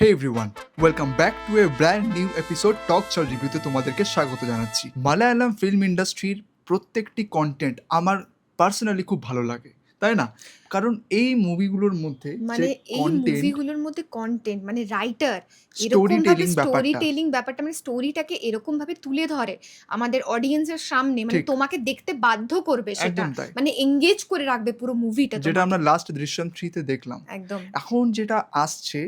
Hey everyone, welcome back to a brand new episode টক চল রিভিউতে তোমাদেরকে স্বাগত জানাচ্ছি। মালায়ালাম ফিল্ম ইন্ডাস্ট্রির প্রত্যেকটি কন্টেন্ট আমার পার্সোনালি খুব ভালো লাগে, তাই না? কারণ এই মুভিগুলোর মধ্যে যে মানে এই কন্টেন্ট, মুভিগুলোর মধ্যে কন্টেন্ট মানে রাইটার স্টোরি এরকম ভাবে টেলিং স্টোরি ব্যাপারটা, টেলিং ব্যাপারটা মানে স্টোরিটাকে এরকম ভাবে তুলে ধরে আমাদের অডিয়েন্সের সামনে, মানে ঠিক তোমাকে দেখতে বাধ্য করবে সেটা, একদম তাই, মানে এঙ্গেজ করে রাখবে পুরো মুভিটা যেটা তোমাকে। আমরা লাস্ট দৃশ্যম 3-তে দেখলাম। একদম। এখন যেটা আসছে,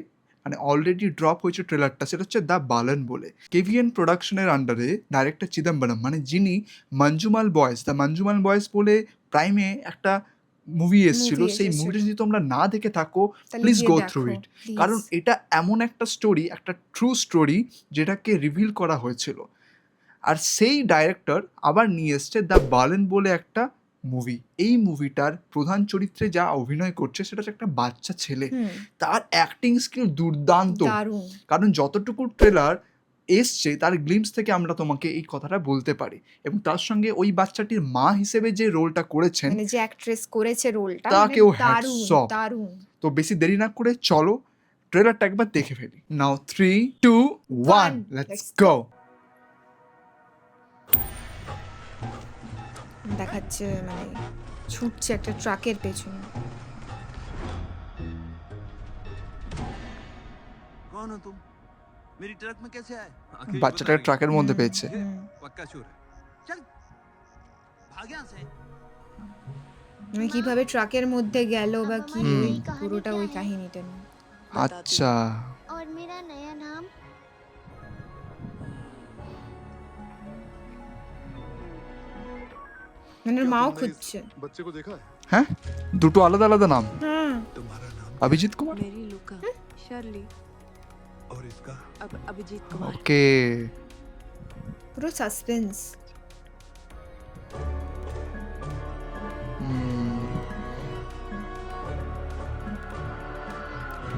মানে অলরেডি ড্রপ হয়েছে ট্রেলারটা, সেটা হচ্ছে দ্য বালন বলে। কেভিএন প্রোডাকশনের আন্ডারে ডাইরেক্টর চিদম্বরম, মানে যিনি মঞ্জুমাল বয়েজ, দ্য মঞ্জুমাল বয়েজ বলে প্রাইমে একটা মুভি এসেছিল, মুভি সেই এসেছিল, মুভিটা যদি তোমরা না দেখে থাকো তাহলে প্লিজ গিয়ে গো থ্রু দেখো ইট। প্লিজ। কারণ এটা এমন একটা স্টোরি, একটা ট্রু স্টোরি যেটাকে রিভিল করা হয়েছিল। আর সেই ডাইরেক্টর আবার নিয়ে এসছে দ্য বালেন বলে একটা মুভি। এই মুভিটার প্রধান চরিত্রে যা অভিনয় করছে সেটা হচ্ছে একটা বাচ্চা ছেলে। তার অ্যাক্টিং স্কিল দুর্দান্ত। দারুণ। কারণ যতটুকু ট্রেলার এসছে তার গ্লিমস থেকে আমরা তোমাকে এই কথাটা বলতে পারি। এবং তার সঙ্গে ওই বাচ্চাটির মা হিসেবে যে রোলটা করেছেন, মানে যে অ্যাক্ট্রেস করেছে রোলটা, মানে তাকেও দারুণ হ্যাটস অফ। দারুণ। তো বেশি দেরি না করে চলো ট্রেলারটা একবার দেখে ফেলি। নাও 3, 2, 1, লেটস গো। দেখাচ্ছে মানে ছুটছে একটা ট্রাকের পেছনে। कौन हो तुम? मेरी ट्रक में कैसे आए? বাচ্চাটা ট্রাকের মধ্যে পেয়েছে। पक्का चोर है। चल भाग यहाँ से। মানে কিভাবে ট্রাকের মধ্যে গেল বা কি, হুম। ওই পুরোটা ওই কাহিনীটা নিয়ে। আচ্ছা, और मेरा नया नाम মানে ওর क्या মাও तुमने খুঁজছে। इस बच्चे को देखा है? হ্যাঁ, দুটো আলাদা আলাদা নাম। হ্যাঁ, तुम्हारा नाम অভিজিৎ কুমার। मेरी लुका शर्ली और इसका अब अभिजीत कुमार। ওকে, পুরো সাসপেন্স।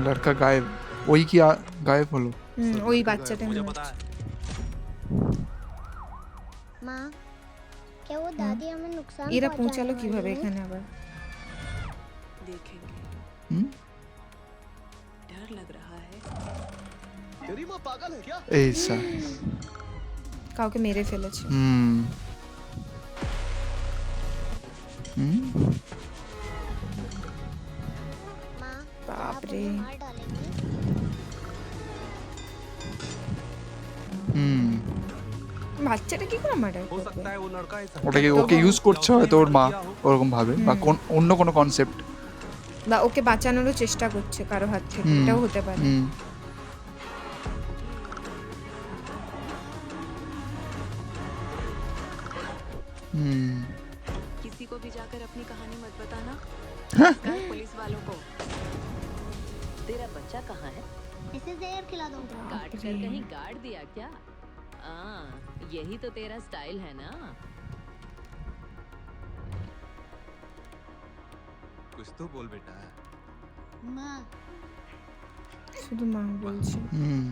লড়কা গায়েব, ওই কি গায়েব হলো? ওই বাচ্চাটা मुझे মনে पता হচ্ছে। है। माँ, क्या वो दादी हमें नुकसान এরা पहुंचाने পৌঁছালো वाली কিভাবে हैं? এখানে আবার? देखेंगे। হুম, डर लग रहा है। तेरी माँ पागल है क्या? এই স্যার। কাউকে মেরে ফেলেছে। হুম হুম, माँ, क्या बाप आप रे। मुझे मार डालेंगी? হুম, বাচ্চাটা কি করে মার্ডার हो করবে? सकता है वो लड़का ऐसा ওটাকে ওকে ইউজ করছে হয়তো ওর মা ওরকম ভাবে, বা কোন অন্য কোনো কনসেপ্ট। বা ওকে বাঁচানোরও চেষ্টা করছে কারো হাত থেকে, হুম। এটাও হতে পারে। হুম, হুম, किसी को भी जाकर अपनी कहानी मत बताना। हाँ? कल पुलिस वालों को। तेरा बच्चा कहाँ है? इसे जहर खिला दो। काट कर कहीं गाड़ दिया क्या? यही तो तेरा स्टाइल है ना। कुछ तो बोल बेटा। माँ, শুধু মা বলছে, হুম,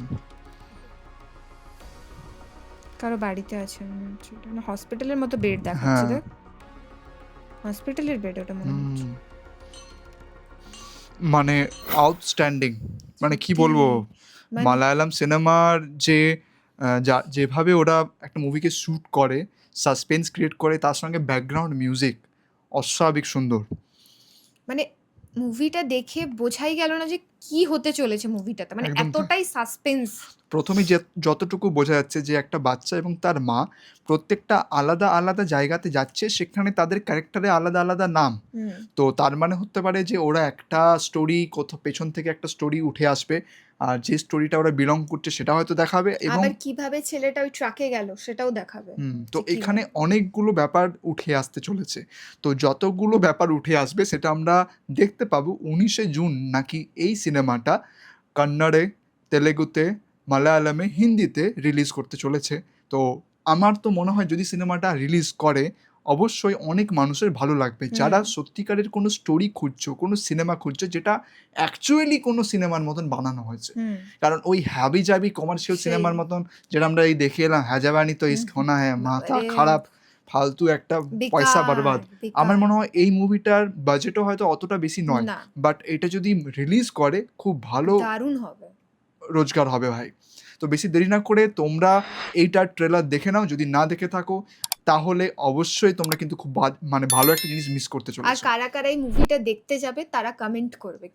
কারো বাড়িতে আছে মনে হচ্ছে। এটা মানে হসপিটালের মতো বেড দেখাচ্ছে। হ্যাঁ। দেখ, হসপিটালের বেড ওটা মনে হচ্ছে। হুম। মানে আউটস্ট্যান্ডিং, মানে কি বলবো, মানে- মালায়ালাম সিনেমার যে যেভাবে ওরা একটা মুভিকে শ্যুট করে, সাসপেন্স ক্রিয়েট করে, তার সঙ্গে ব্যাকগ্রাউন্ড মিউজিক অস্বাভাবিক সুন্দর। মানে মুভিটা দেখে বোঝাই গেল না যে কি হতে চলেছে মুভিটাতে, মানে একদম তাই। এতটাই সাসপেন্স। প্রথমে যে যতটুকু বোঝা যাচ্ছে যে একটা বাচ্চা এবং তার মা প্রত্যেকটা আলাদা আলাদা জায়গাতে যাচ্ছে, সেখানে তাদের ক্যারেক্টারে আলাদা আলাদা নাম। তো তার মানে হতে পারে যে ওরা একটা স্টোরি, কোথাও পেছন থেকে একটা স্টোরি উঠে আসবে, আর যে স্টোরিটা ওরা বিলং করছে সেটা হয়তো দেখাবে। এবং আবার কিভাবে ছেলেটা ওই ট্রাকে গেল সেটাও দেখাবে। তো যে কি এখানে অনেকগুলো ব্যাপার উঠে আসতে চলেছে। তো যতগুলো ব্যাপার উঠে আসবে সেটা আমরা দেখতে পাবো 19শে জুন নাকি এই সিনেমাটা কন্নড়ে, তেলেগুতে, মালায়ালামে, হিন্দিতে রিলিজ করতে চলেছে। তো আমার তো মনে হয় যদি সিনেমাটা রিলিজ করে অবশ্যই অনেক মানুষের ভালো লাগবে, যারা সত্যিকারের কোনো স্টোরি খুঁজছো, কোনো সিনেমা খুঁজছো যেটা অ্যাকচুয়ালি কোনো সিনেমার মতন বানানো হয়েছে। কারণ ওই হ্যাবি জাবি কমার্শিয়াল সেই। সিনেমার মতন যেটা আমরা এই দেখে এলাম, হ্যাজাবানি তো ইস হোনা হ্যাঁ, মাথা বাবারে। খারাপ, ফালতু একটা বেকার, পয়সা বরবাদ। বেকার। আমার মনে হয় এই মুভিটার বাজেটও হয়তো অতটা বেশি নয়, না, বাট এটা যদি রিলিজ করে খুব ভালো দারুণ হবে। রোজগার হবে ভাই। তো বেশি দেরি না করে তোমরা এইটার ট্রেলার দেখে নাও, যদি না দেখে থাকো তাহলে অবশ্যই তোমরা কিন্তু খুব মানে ভালো একটা জিনিস মিস করতে আর চলেছো। কারা কারা এই মুভিটা দেখতে যাবে তারা কমেন্ট করবে।